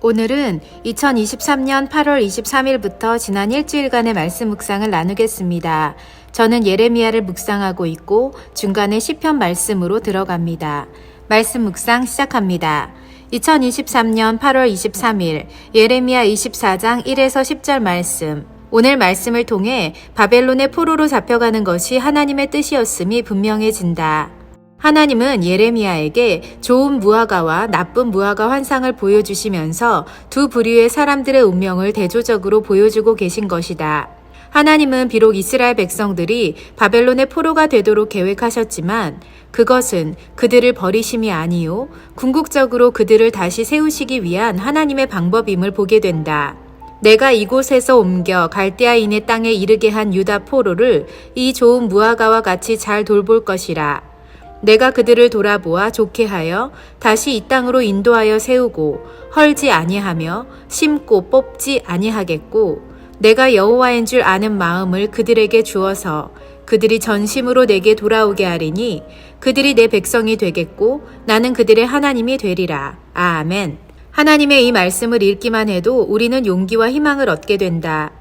오늘은 2023년 8월 23일부터 지난 일주일간의 말씀 묵상을 나누겠습니다. 저는 예레미야를 묵상하고 있고 중간에 시편 말씀으로 들어갑니다. 말씀 묵상 시작합니다. 2023년 8월 23일 예레미야 24장 1에서 10절 말씀. 오늘 말씀을 통해 바벨론의 포로로 잡혀가는 것이 하나님의 뜻이었음이 분명해진다. 하나님은 예레미야에게 좋은 무화과와 나쁜 무화과 환상을 보여주시면서 두 부류의 사람들의 운명을 대조적으로 보여주고 계신 것이다. 하나님은 비록 이스라엘 백성들이 바벨론의 포로가 되도록 계획하셨지만 그것은 그들을 버리심이 아니요 궁극적으로 그들을 다시 세우시기 위한 하나님의 방법임을 보게 된다. 내가 이곳에서 옮겨 갈대아인의 땅에 이르게 한 유다 포로를 이 좋은 무화과와 같이 잘 돌볼 것이라. 내가 그들을 돌아보아 좋게 하여 다시 이 땅으로 인도하여 세우고 헐지 아니하며 심고 뽑지 아니하겠고 내가 여호와인 줄 아는 마음을 그들에게 주어서 그들이 전심으로 내게 돌아오게 하리니 그들이 내 백성이 되겠고 나는 그들의 하나님이 되리라. 아멘. 하나님의 이 말씀을 읽기만 해도 우리는 용기와 희망을 얻게 된다.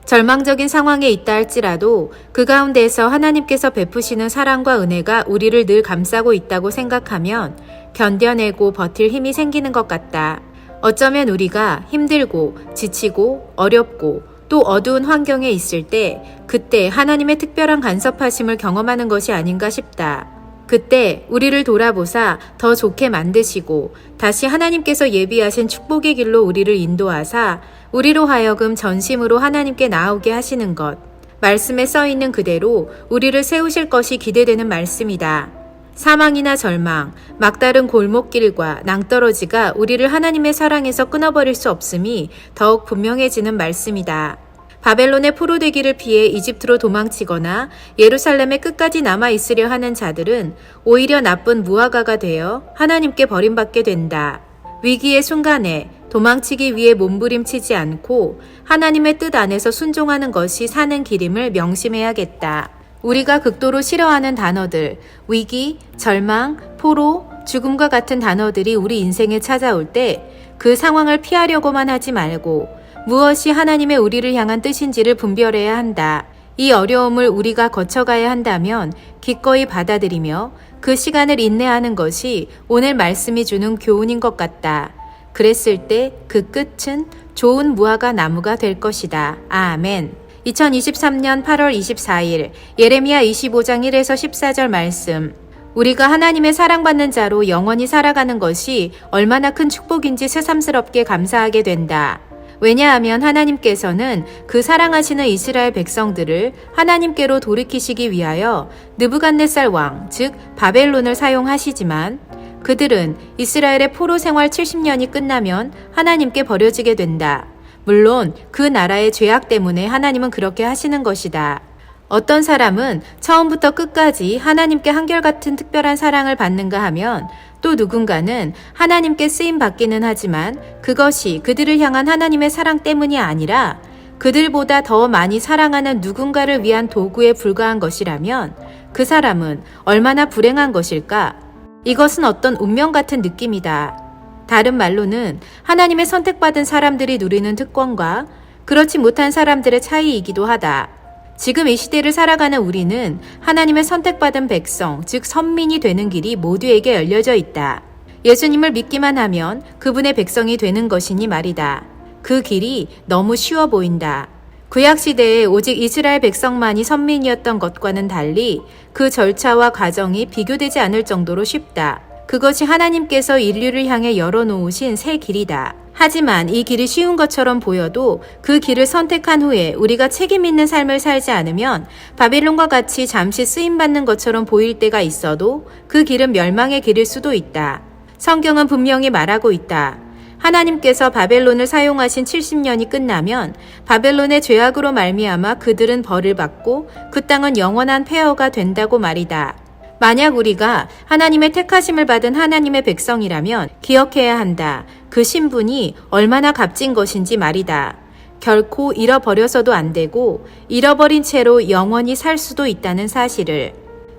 절망적인 상황에 있다 할지라도 그 가운데에서 하나님께서 베푸시는 사랑과 은혜가 우리를 늘 감싸고 있다고 생각하면 견뎌내고 버틸 힘이 생기는 것 같다. 어쩌면 우리가 힘들고 지치고 어렵고 또 어두운 환경에 있을 때 그때 하나님의 특별한 간섭하심을 경험하는 것이 아닌가 싶다. 그때 우리를 돌아보사 더 좋게 만드시고 다시 하나님께서 예비하신 축복의 길로 우리를 인도하사 우리로 하여금 전심으로 하나님께 나아오게 하시는 것. 말씀에 써있는 그대로 우리를 세우실 것이 기대되는 말씀이다. 사망이나 절망, 막다른 골목길과 낭떠러지가 우리를 하나님의 사랑에서 끊어버릴 수 없음이 더욱 분명해지는 말씀이다. 바벨론의 포로되기를 피해 이집트로 도망치거나 예루살렘에 끝까지 남아있으려 하는 자들은 오히려 나쁜 무화과가 되어 하나님께 버림받게 된다. 위기의 순간에 도망치기 위해 몸부림치지 않고 하나님의 뜻 안에서 순종하는 것이 사는 길임을 명심해야겠다. 우리가 극도로 싫어하는 단어들, 위기, 절망, 포로, 죽음과 같은 단어들이 우리 인생에 찾아올 때 그 상황을 피하려고만 하지 말고 무엇이 하나님의 우리를 향한 뜻인지를 분별해야 한다. 이 어려움을 우리가 거쳐가야 한다면 기꺼이 받아들이며 그 시간을 인내하는 것이 오늘 말씀이 주는 교훈인 것 같다. 그랬을 때 그 끝은 좋은 무화과 나무가 될 것이다. 아멘. 2023년 8월 24일 예레미야 25장 1에서 14절 말씀. 우리가 하나님의 사랑받는 자로 영원히 살아가는 것이 얼마나 큰 축복인지 새삼스럽게 감사하게 된다. 왜냐하면 하나님께서는 그 사랑하시는 이스라엘 백성들을 하나님께로 돌이키시기 위하여 느부갓네살 왕, 즉 바벨론을 사용하시지만 그들은 이스라엘의 포로 생활 70년이 끝나면 하나님께 버려지게 된다. 물론 그 나라의 죄악 때문에 하나님은 그렇게 하시는 것이다. 어떤 사람은 처음부터 끝까지 하나님께 한결같은 특별한 사랑을 받는가 하면 또 누군가는 하나님께 쓰임받기는 하지만 그것이 그들을 향한 하나님의 사랑 때문이 아니라 그들보다 더 많이 사랑하는 누군가를 위한 도구에 불과한 것이라면 그 사람은 얼마나 불행한 것일까? 이것은 어떤 운명 같은 느낌이다. 다른 말로는 하나님의 선택받은 사람들이 누리는 특권과 그렇지 못한 사람들의 차이이기도 하다. 지금 이 시대를 살아가는 우리는 하나님의 선택받은 백성, 즉 선민이 되는 길이 모두에게 열려져 있다. 예수님을 믿기만 하면 그분의 백성이 되는 것이니 말이다. 그 길이 너무 쉬워 보인다. 구약시대에 오직 이스라엘 백성만이 선민이었던 것과는 달리 그 절차와 과정이 비교되지 않을 정도로 쉽다. 그것이 하나님께서 인류를 향해 열어놓으신 새 길이다. 하지만 이 길이 쉬운 것처럼 보여도 그 길을 선택한 후에 우리가 책임 있는 삶을 살지 않으면 바빌론과 같이 잠시 쓰임받는 것처럼 보일 때가 있어도 그 길은 멸망의 길일 수도 있다. 성경은 분명히 말하고 있다. 하나님께서 바벨론을 사용하신 70년이 끝나면 바벨론의 죄악으로 말미암아 그들은 벌을 받고 그 땅은 영원한 폐허가 된다고 말이다. 만약 우리가 하나님의 택하심을 받은 하나님의 백성이라면 기억해야 한다. 그 신분이 얼마나 값진 것인지 말이다. 결코 잃어버려서도 안 되고 잃어버린 채로 영원히 살 수도 있다는 사실을.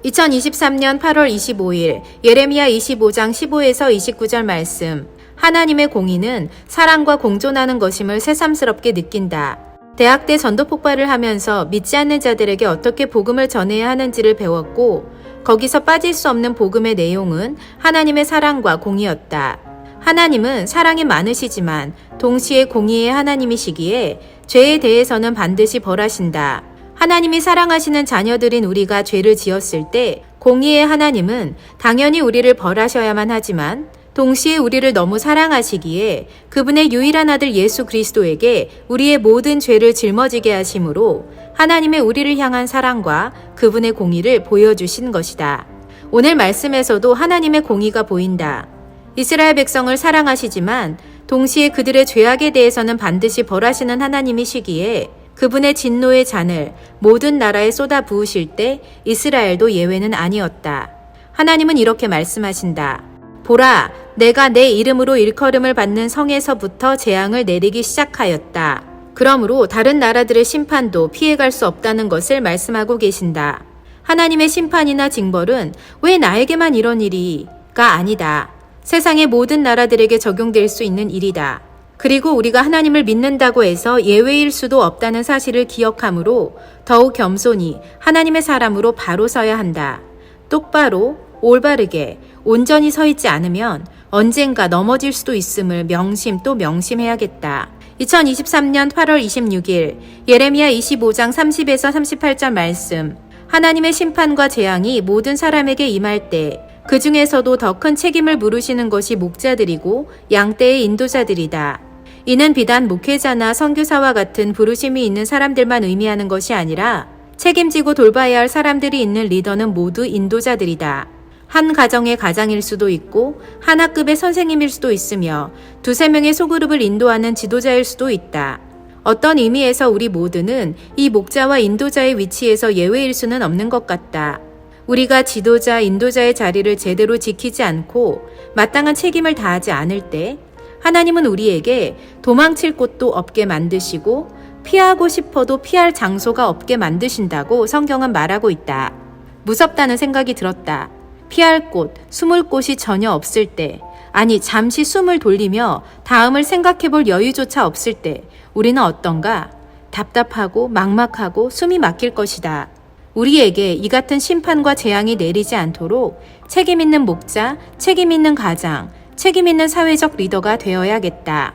2023년 8월 25일 예레미야 25장 15에서 29절 말씀. 하나님의 공의는 사랑과 공존하는 것임을 새삼스럽게 느낀다. 대학 때 전도 폭발을 하면서 믿지 않는 자들에게 어떻게 복음을 전해야 하는지를 배웠고, 거기서 빠질 수 없는 복음의 내용은 하나님의 사랑과 공의였다. 하나님은 사랑이 많으시지만 동시에 공의의 하나님이시기에 죄에 대해서는 반드시 벌하신다. 하나님이 사랑하시는 자녀들인 우리가 죄를 지었을 때 공의의 하나님은 당연히 우리를 벌하셔야만 하지만 동시에 우리를 너무 사랑하시기에 그분의 유일한 아들 예수 그리스도에게 우리의 모든 죄를 짊어지게 하심으로 하나님의 우리를 향한 사랑과 그분의 공의를 보여주신 것이다. 오늘 말씀에서도 하나님의 공의가 보인다. 이스라엘 백성을 사랑하시지만 동시에 그들의 죄악에 대해서는 반드시 벌하시는 하나님이시기에 그분의 진노의 잔을 모든 나라에 쏟아 부으실 때 이스라엘도 예외는 아니었다. 하나님은 이렇게 말씀하신다. 보라, 내가 내 이름으로 일컬음을 받는 성에서부터 재앙을 내리기 시작하였다. 그러므로 다른 나라들의 심판도 피해갈 수 없다는 것을 말씀하고 계신다. 하나님의 심판이나 징벌은 왜 나에게만 이런 일이가 아니다. 세상의 모든 나라들에게 적용될 수 있는 일이다. 그리고 우리가 하나님을 믿는다고 해서 예외일 수도 없다는 사실을 기억하므로 더욱 겸손히 하나님의 사람으로 바로 서야 한다. 똑바로, 올바르게, 온전히 서 있지 않으면 언젠가 넘어질 수도 있음을 명심 또 명심해야겠다. 2023년 8월 26일 예레미야 25장 30에서 38절 말씀. 하나님의 심판과 재앙이 모든 사람에게 임할 때 그 중에서도 더 큰 책임을 물으시는 것이 목자들이고 양떼의 인도자들이다. 이는 비단 목회자나 선교사와 같은 부르심이 있는 사람들만 의미하는 것이 아니라 책임지고 돌봐야 할 사람들이 있는 리더는 모두 인도자들이다. 한 가정의 가장일 수도 있고 한 학급의 선생님일 수도 있으며 두세 명의 소그룹을 인도하는 지도자일 수도 있다. 어떤 의미에서 우리 모두는 이 목자와 인도자의 위치에서 예외일 수는 없는 것 같다. 우리가 지도자, 인도자의 자리를 제대로 지키지 않고 마땅한 책임을 다하지 않을 때 하나님은 우리에게 도망칠 곳도 없게 만드시고 피하고 싶어도 피할 장소가 없게 만드신다고 성경은 말하고 있다. 무섭다는 생각이 들었다. 피할 곳, 숨을 곳이 전혀 없을 때, 아니 잠시 숨을 돌리며 다음을 생각해 볼 여유조차 없을 때 우리는 어떤가? 답답하고 막막하고 숨이 막힐 것이다. 우리에게 이 같은 심판과 재앙이 내리지 않도록 책임 있는 목자, 책임 있는 가장, 책임 있는 사회적 리더가 되어야겠다.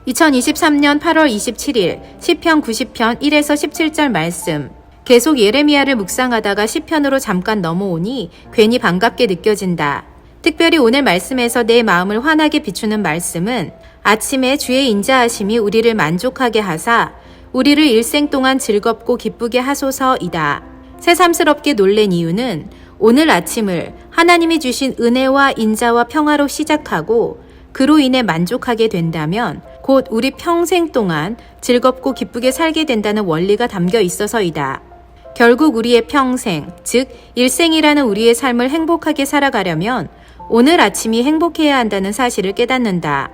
2023년 8월 27일 시편 90편 1에서 17절 말씀. 계속 예레미야를 묵상하다가 시편으로 잠깐 넘어오니 괜히 반갑게 느껴진다. 특별히 오늘 말씀에서 내 마음을 환하게 비추는 말씀은 아침에 주의 인자하심이 우리를 만족하게 하사 우리를 일생 동안 즐겁고 기쁘게 하소서이다. 새삼스럽게 놀란 이유는 오늘 아침을 하나님이 주신 은혜와 인자와 평화로 시작하고 그로 인해 만족하게 된다면 곧 우리 평생 동안 즐겁고 기쁘게 살게 된다는 원리가 담겨 있어서이다. 결국 우리의 평생, 즉 일생이라는 우리의 삶을 행복하게 살아가려면 오늘 아침이 행복해야 한다는 사실을 깨닫는다.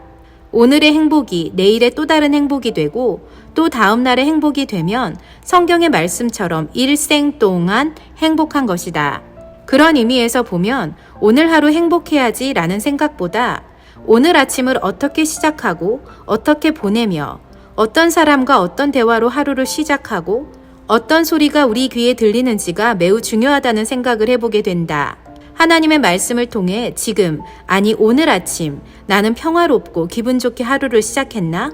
오늘의 행복이 내일의 또 다른 행복이 되고 또 다음 날의 행복이 되면 성경의 말씀처럼 일생 동안 행복한 것이다. 그런 의미에서 보면 오늘 하루 행복해야지 라는 생각보다 오늘 아침을 어떻게 시작하고 어떻게 보내며 어떤 사람과 어떤 대화로 하루를 시작하고 어떤 소리가 우리 귀에 들리는지가 매우 중요하다는 생각을 해보게 된다. 하나님의 말씀을 통해 지금, 아니 오늘 아침 나는 평화롭고 기분 좋게 하루를 시작했나?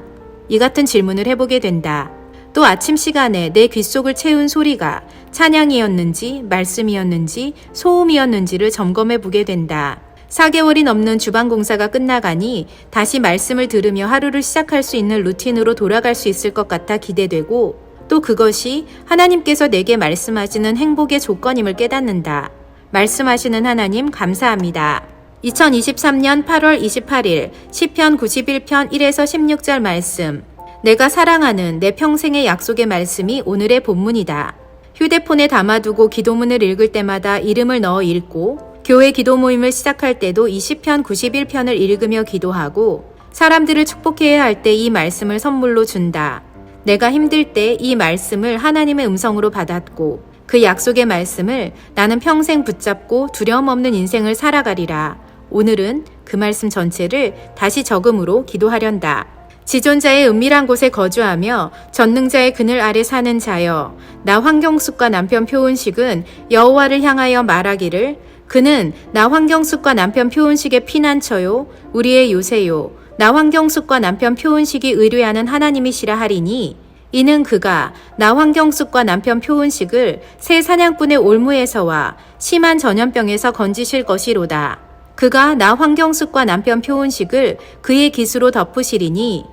이 같은 질문을 해보게 된다. 또 아침 시간에 내 귓속을 채운 소리가 찬양이었는지 말씀이었는지 소음이었는지를 점검해 보게 된다. 4개월이 넘는 주방 공사가 끝나가니 다시 말씀을 들으며 하루를 시작할 수 있는 루틴으로 돌아갈 수 있을 것 같아 기대되고 또 그것이 하나님께서 내게 말씀하시는 행복의 조건임을 깨닫는다. 말씀하시는 하나님 감사합니다. 2023년 8월 28일 시편 91편 1에서 16절 말씀. 내가 사랑하는 내 평생의 약속의 말씀이 오늘의 본문이다. 휴대폰에 담아두고 기도문을 읽을 때마다 이름을 넣어 읽고 교회 기도 모임을 시작할 때도 이 시편 91편을 읽으며 기도하고 사람들을 축복해야 할 때 이 말씀을 선물로 준다. 내가 힘들 때 이 말씀을 하나님의 음성으로 받았고 그 약속의 말씀을 나는 평생 붙잡고 두려움 없는 인생을 살아가리라. 오늘은 그 말씀 전체를 다시 적음으로 기도하련다. 지존자의 은밀한 곳에 거주하며 전능자의 그늘 아래 사는 자여, 나 황경숙과 남편 표은식은 여호와를 향하여 말하기를, 그는 나 황경숙과 남편 표은식의 피난처요 우리의 요새요, 나 황경숙과 남편 표은식이 의뢰하는 하나님이시라 하리니, 이는 그가 나 황경숙과 남편 표은식을 새 사냥꾼의 올무에서와 심한 전염병에서 건지실 것이로다. 그가 나 황경숙과 남편 표은식을 그의 기수로 덮으시리니,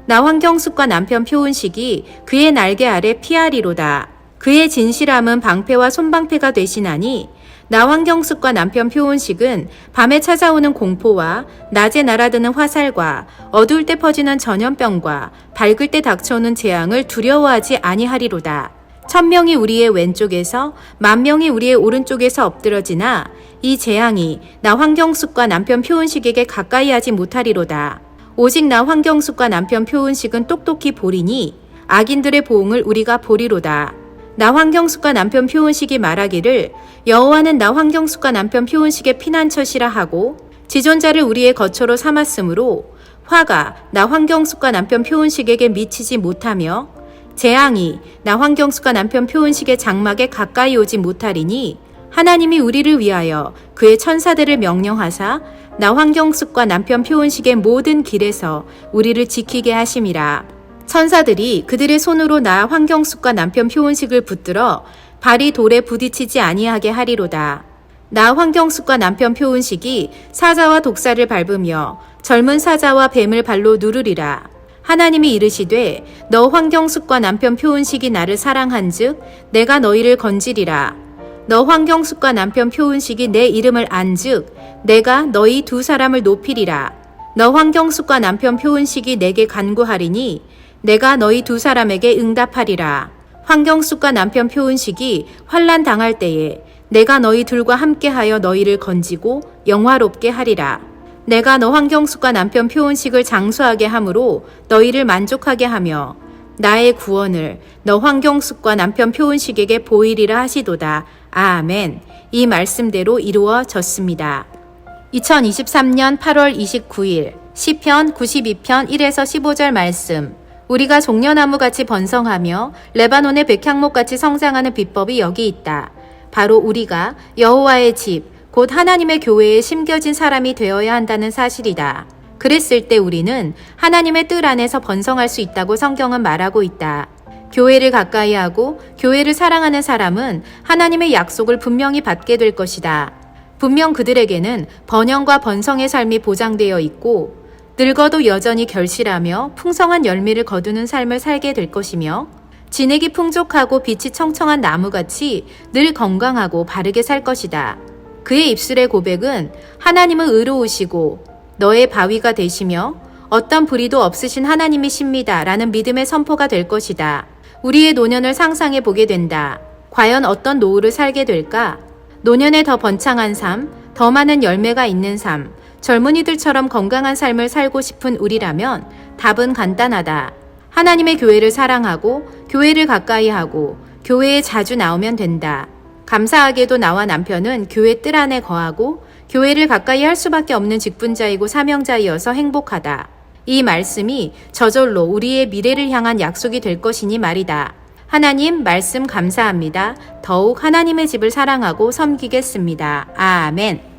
나 황경숙과 남편 표은식이 그의 날개 아래 피하리로다. 그의 진실함은 방패와 손방패가 되시나니, 나 황경숙과 남편 표은식은 밤에 찾아오는 공포와 낮에 날아드는 화살과 어두울 때 퍼지는 전염병과 밝을 때 닥쳐오는 재앙을 두려워하지 아니하리로다. 1000명이 우리의 왼쪽에서 10,000명이 우리의 오른쪽에서 엎드러지나 이 재앙이 나 황경숙과 남편 표은식에게 가까이 하지 못하리로다. 오직 나 황경숙과 남편 표은식은 똑똑히 보리니 악인들의 보응을 우리가 보리로다. 나 황경숙과 남편 표은식이 말하기를, 여호와는 나 황경숙과 남편 표은식의 피난처시라 하고 지존자를 우리의 거처로 삼았으므로 화가 나 황경숙과 남편 표은식에게 미치지 못하며 재앙이 나 황경숙과 남편 표은식의 장막에 가까이 오지 못하리니, 하나님이 우리를 위하여 그의 천사들을 명령하사 나 황경숙과 남편 표은식의 모든 길에서 우리를 지키게 하심이라. 천사들이 그들의 손으로 나 황경숙과 남편 표은식을 붙들어 발이 돌에 부딪히지 아니하게 하리로다. 나 황경숙과 남편 표은식이 사자와 독사를 밟으며 젊은 사자와 뱀을 발로 누르리라. 하나님이 이르시되, 너 황경숙과 남편 표은식이 나를 사랑한즉 내가 너희를 건지리라. 너 황경숙과 남편 표은식이 내 이름을 안즉 내가 너희 두 사람을 높이리라. 너 황경숙과 남편 표은식이 내게 간구하리니 내가 너희 두 사람에게 응답하리라. 황경숙과 남편 표은식이 환난 당할 때에 내가 너희 둘과 함께하여 너희를 건지고 영화롭게 하리라. 내가 너 황경숙과 남편 표은식을 장수하게 함으로 너희를 만족하게 하며 나의 구원을 너 황경숙과 남편 표은식에게 보이리라 하시도다. 아멘. 이 말씀대로 이루어졌습니다. 2023년 8월 29일 시편 92편 1에서 15절 말씀. 우리가 종려나무같이 번성하며 레바논의 백향목같이 성장하는 비법이 여기 있다. 바로 우리가 여호와의 집, 곧 하나님의 교회에 심겨진 사람이 되어야 한다는 사실이다. 그랬을 때 우리는 하나님의 뜰 안에서 번성할 수 있다고 성경은 말하고 있다. 교회를 가까이 하고 교회를 사랑하는 사람은 하나님의 약속을 분명히 받게 될 것이다. 분명 그들에게는 번영과 번성의 삶이 보장되어 있고 늙어도 여전히 결실하며 풍성한 열매를 거두는 삶을 살게 될 것이며 진액이 풍족하고 빛이 청청한 나무같이 늘 건강하고 바르게 살 것이다. 그의 입술의 고백은 하나님은 의로우시고 너의 바위가 되시며 어떤 불의도 없으신 하나님이십니다 라는 믿음의 선포가 될 것이다. 우리의 노년을 상상해 보게 된다. 과연 어떤 노후를 살게 될까? 노년에 더 번창한 삶, 더 많은 열매가 있는 삶, 젊은이들처럼 건강한 삶을 살고 싶은 우리라면 답은 간단하다. 하나님의 교회를 사랑하고 교회를 가까이 하고 교회에 자주 나오면 된다. 감사하게도 나와 남편은 교회 뜰 안에 거하고 교회를 가까이 할 수밖에 없는 직분자이고 사명자이어서 행복하다. 이 말씀이 저절로 우리의 미래를 향한 약속이 될 것이니 말이다. 하나님 말씀 감사합니다. 더욱 하나님의 집을 사랑하고 섬기겠습니다. 아멘.